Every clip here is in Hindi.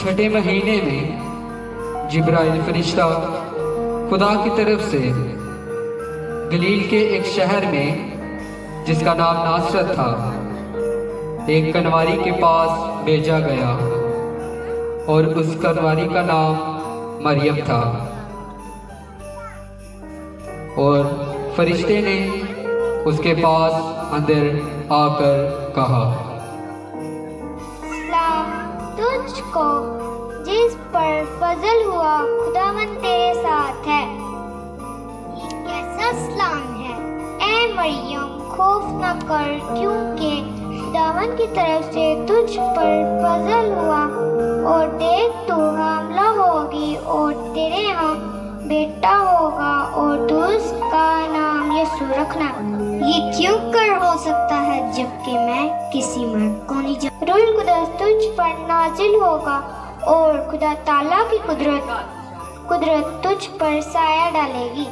छठे महीने में जिब्राइल फरिश्ता खुदा की तरफ से गलील के एक शहर में जिसका नाम नासरत था एक कनवारी के पास भेजा गया और उस कनवारी का नाम मरियम था। और फरिश्ते ने उसके पास अंदर आकर कहा, सलाम तुझको जिस पर फजल हुआ खुदावन तेरे साथ है। ये कैसा सलाम है ऐ मरियम, खौफ न कर क्योंकि खुदावन की तरफ से तुझ पर फजल हुआ। और देख तू हामला होगी और तेरे यहाँ बेटा होगा और तू उसका नाम यीशु रखना। ये क्यों कर हो सकता है जबकि मैं किसी मर्द को नहीं जानती। रूह कुदस तुझ पर नाजिल होगा और खुदा ताला की कुदरत तुझ पर साया डालेगी।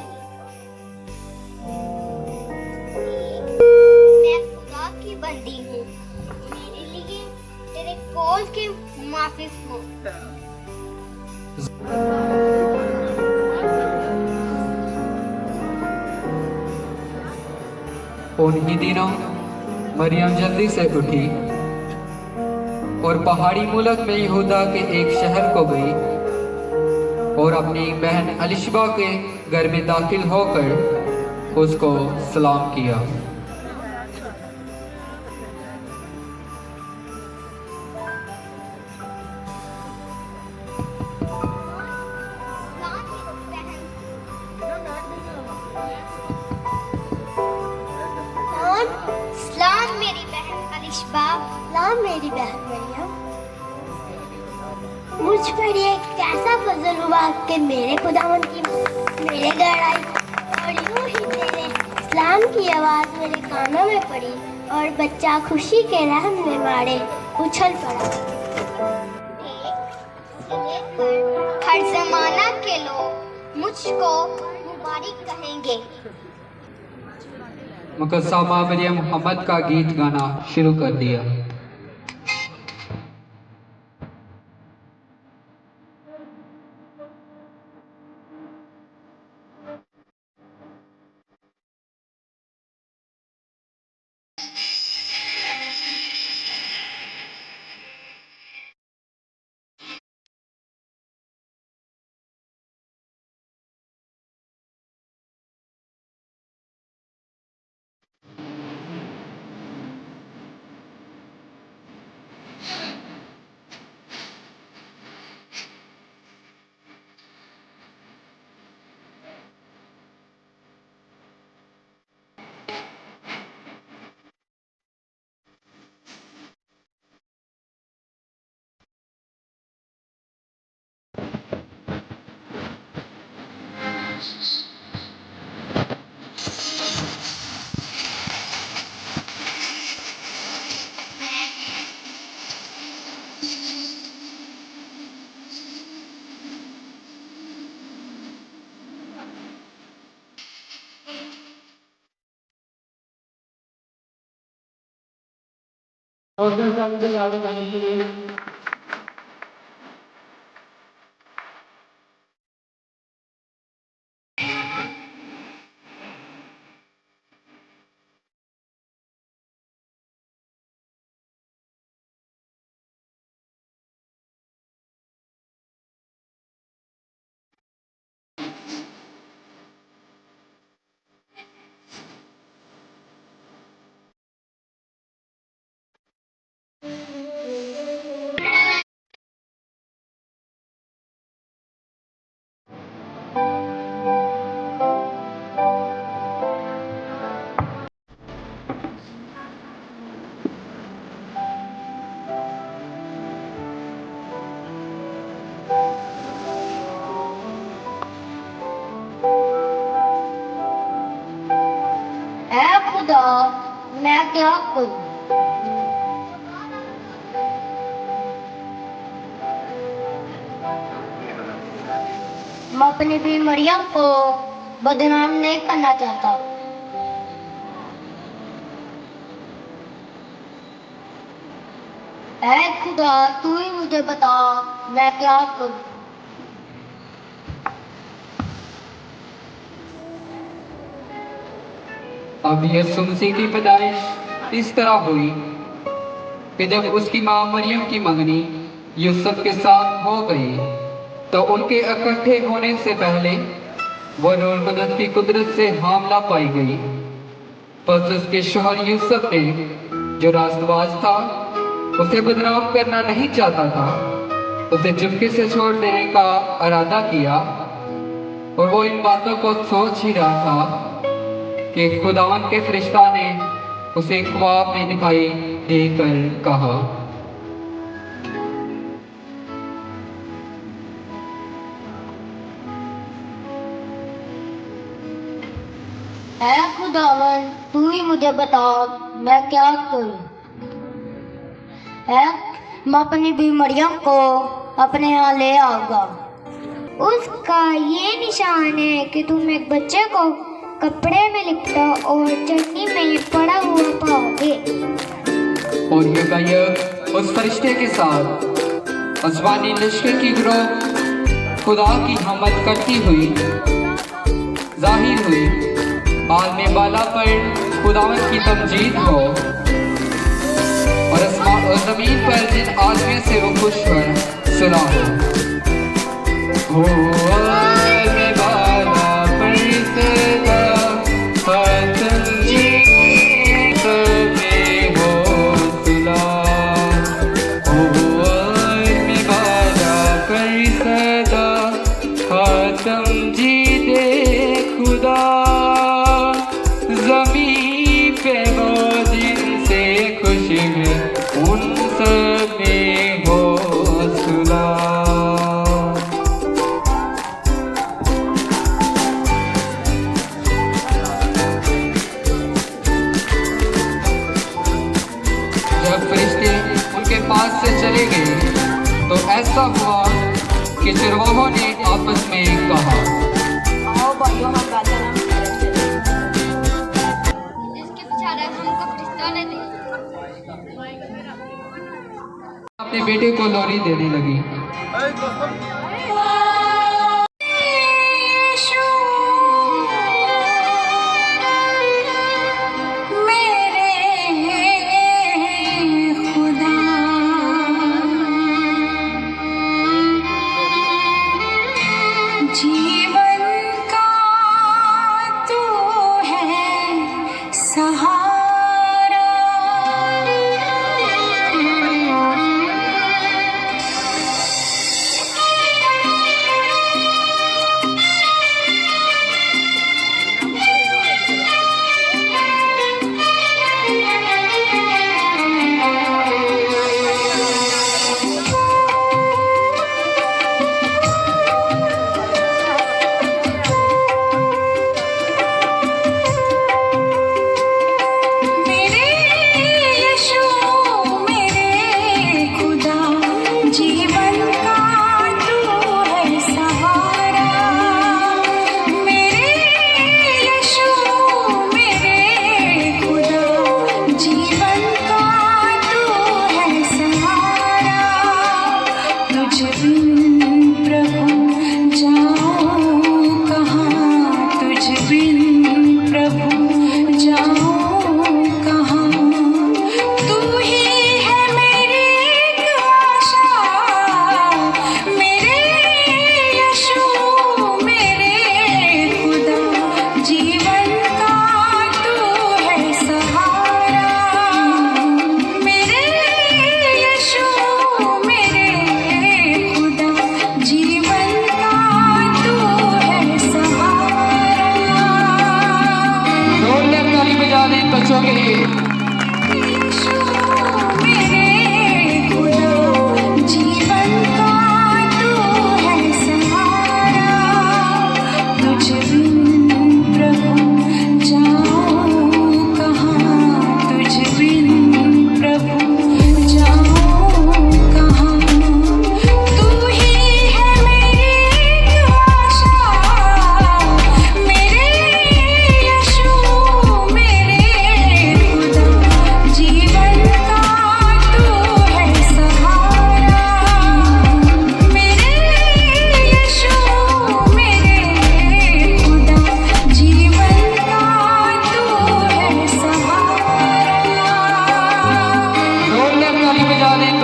मैं खुदा की बंदी हूँ, मेरे लिए तेरे कौल के मुआफिक हूँ। उन्हीं दिनों मरियम जल्दी से उठी और पहाड़ी मुल्क में यहूदा के एक शहर को गई और अपनी बहन अलिशबा के घर में दाखिल होकर उसको सलाम किया। सलाम मेरी बहन अलिशबा। सलाम मेरी बहन मरियम। मुझ पर ये कैसा फजल हुआ कि मेरे खुदावन की मेरे घर आई और यूं ही तेरे सलाम की आवाज मेरे कानों में पड़ी और बच्चा खुशी के रहम में मारे उछल पड़ा। हर जमाना के लोग मुझको मुबारक कहेंगे। मुकद्दमा मरियम मोहम्मद का गीत गाना शुरू कर दिया। खुदा मैं क्या करूं? मैं अपनी भी मरियम को बदनाम नहीं करना चाहता। ऐ खुदा तू ही मुझे बता मैं क्या करूं। अब यसुमसी की पैदाइश इस तरह हुई कि जब उसकी मां मरियम की मंगनी यूसुफ के साथ हो गई तो उनके इकट्ठे होने से पहले वो रूह कुदरत की कुदरत से हामला पाई गई। बस उसके शौहर यूसुफ ने जो रास्तबाज था उसे बदनाम करना नहीं चाहता था, उसे चुपके से छोड़ देने का इरादा किया। और वो इन बातों को सोच ही रहा था कि खुदावन के फरिश्ता ने उसे ख्वाब में दिखाई देकर कहा, ऐ खुदावन तू ही मुझे बता मैं क्या करूं। मैं अपनी भी मरियम को अपने यहाँ ले आऊंगा। उसका ये निशान है कि तुम एक बच्चे को कपड़े में लिपटा और चटनी में पड़ा हुआ पाओगे। और ये उस फरिश्ते के साथ अजवानी लश्कर की गिरोह खुदा की हमद करती हुई जाहिर हुई। आलम बाला पर खुदावन की तमजीद हो और ज़मीन पर जिन आदमियों से वो खुश कर सुना हो। आलम बाला पर सदा तमजीद में हो सुना हो। आलम बाला पर सदा तमजीद खुदा ज़मीन पे वो जिनसे खुश है उन सब में हो सुला। जब फरिश्ते उनके पास से चले गए तो ऐसा हुआ कि चरवाहों ने आपस में कहा, आओ भाइयों हम राजा नाम इसके बेचारे हमको कब्रिस्तान दे। अपने बेटे को लोरी देने लगी। जीवन का तू है सहारा,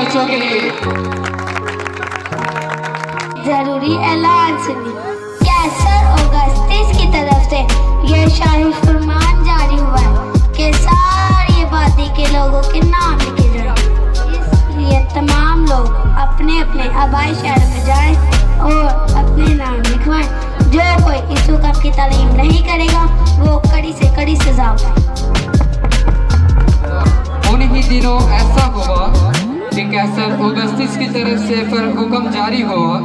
बच्चों के लिए। जरूरी ऐलान सुनिए। कैसर ऑगस्टिस की तरफ से यह शाही फरमान जारी हुआ है कि सारी आबादी के लोगों के नाम लिखे जाएं। इसलिए तमाम लोग अपने अपने आबाई शहर में जाएं और अपने नाम लिखवाएं। जो कोई इस हुक्म की तालीम नहीं करेगा वो कड़ी से कड़ी सजा पाए। उन्हीं दिनों ऐसा हुआ कि कैसर ऑगस्टिस की तरफ से हुक्म जारी हुआ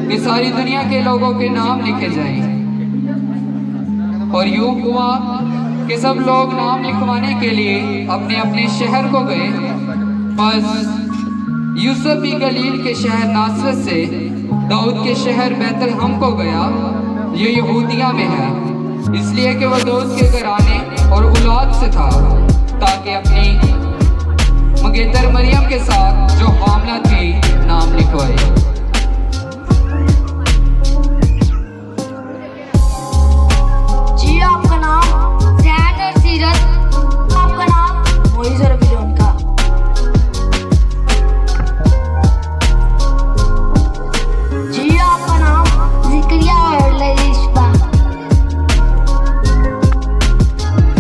कि सारी दुनिया के लोगों के नाम लिखे जाएं। और यूं हुआ कि सब लोग नाम लिखवाने के लिए अपने अपने शहर को गए। बस यूसुफ भी गलील के शहर नासरत से दाऊद के शहर बैतलहम को गया। ये यहूदिया में है, इसलिए कि वह दाऊद के घराने और औलाद से था, ताकि अपनी मंगेतर मरियम के साथ जो हामला थी नाम लिखवाए। जी आपका नाम जैन और सीरत, आपका नाम मोइज़ और अबीलोन का। जी आपका नाम ज़िक्रिया और लरीशबा।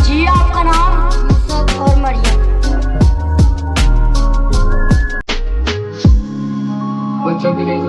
जी आपका नाम यूसुफ और मरियम। बच्चों के लिए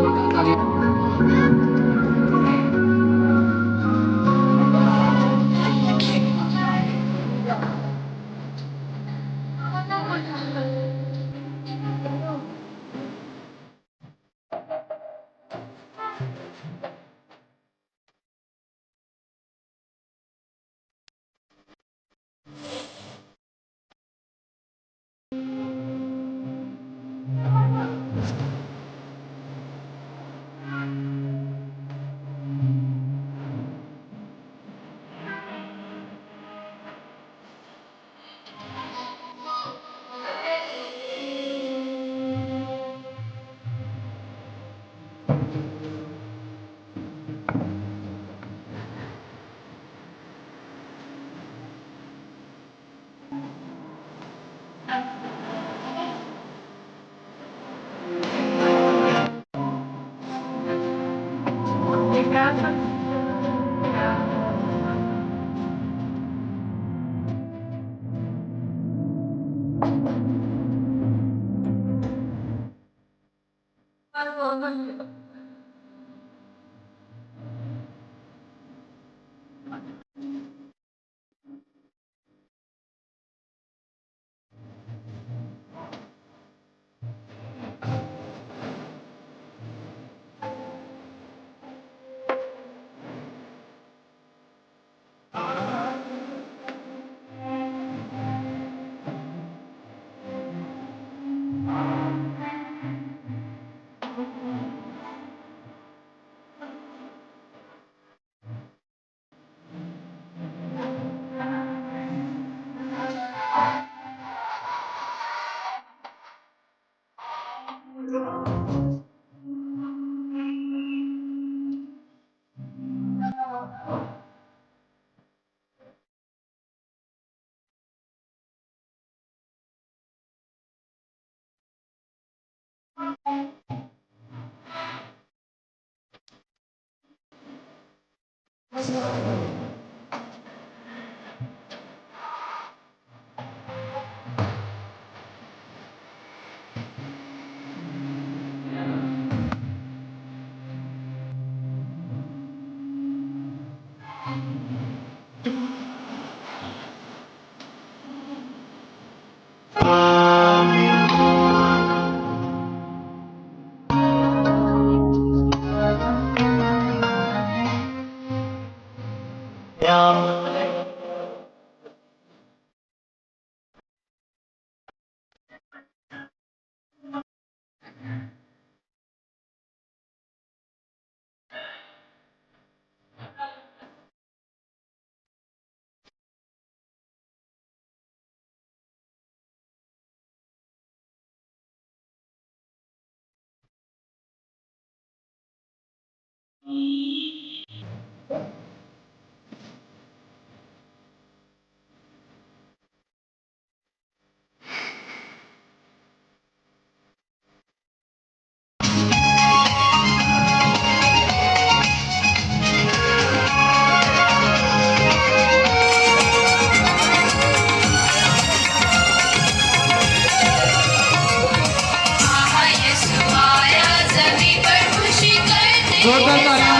जोरदार तालियां